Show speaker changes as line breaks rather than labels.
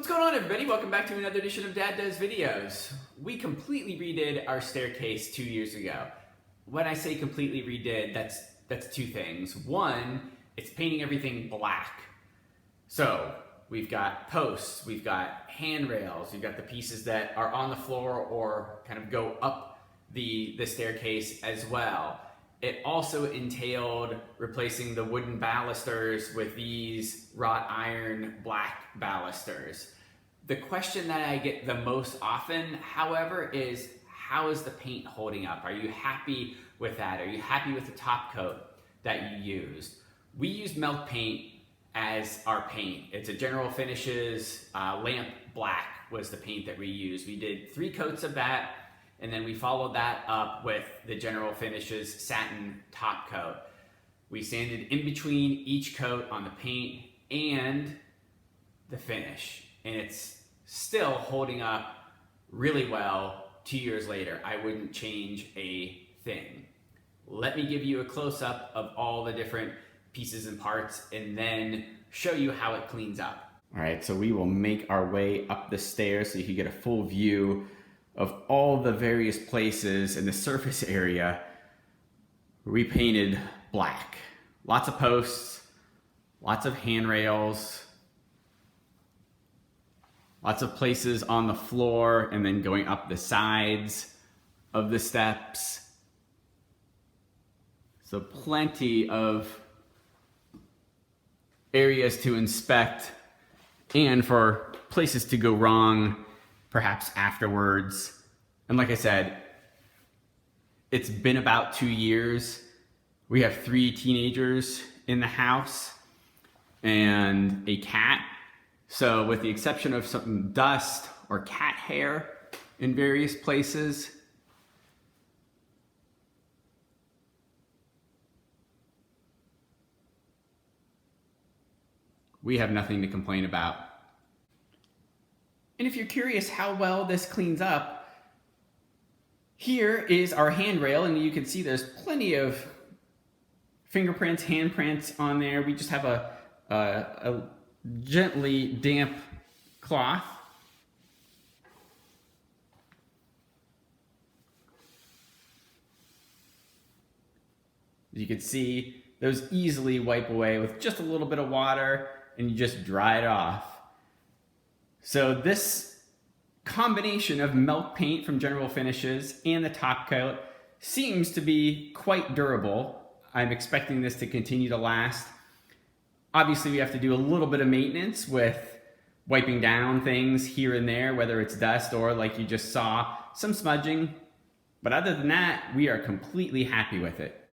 going on, everybody? Welcome back to another edition of Dad Does Videos. We completely redid our staircase 2 years ago. When I say completely redid, that's two things. One, it's painting everything black. So we've got posts, we've got handrails, we've got the pieces that are on the floor or kind of go up the staircase as well. It also entailed replacing the wooden balusters with these wrought iron black balusters. The question that I get the most often, however, is how is the paint holding up? Are you happy with that? Are you happy with the top coat that you used? We used milk paint as our paint. It's a General Finishes lamp black was the paint that we used. We did 3 coats of that, and then we followed that up with the General Finishes Satin Topcoat. We sanded in between each coat on the paint and the finish, and it's still holding up really well 2 years later. I wouldn't change a thing. Let me give you a close-up of all the different pieces and parts and then show you how it cleans up. All right, so we will make our way up the stairs so you can get a full view of all the various places in the surface area we painted black. Lots of posts, lots of handrails, lots of places on the floor and then going up the sides of the steps. So plenty of areas to inspect and for places to go wrong perhaps afterwards. And like I said, it's been about 2 years. We have 3 teenagers in the house and a cat. So with the exception of some dust or cat hair in various places, we have nothing to complain about. And if you're curious how well this cleans up, here is our handrail, and you can see there's plenty of fingerprints, handprints on there. We just have a gently damp cloth. You can see those easily wipe away with just a little bit of water and you just dry it off. So this combination of milk paint from General Finishes and the top coat seems to be quite durable. I'm expecting this to continue to last. Obviously, we have to do a little bit of maintenance with wiping down things here and there, whether it's dust or, like you just saw, some smudging. But other than that, we are completely happy with it.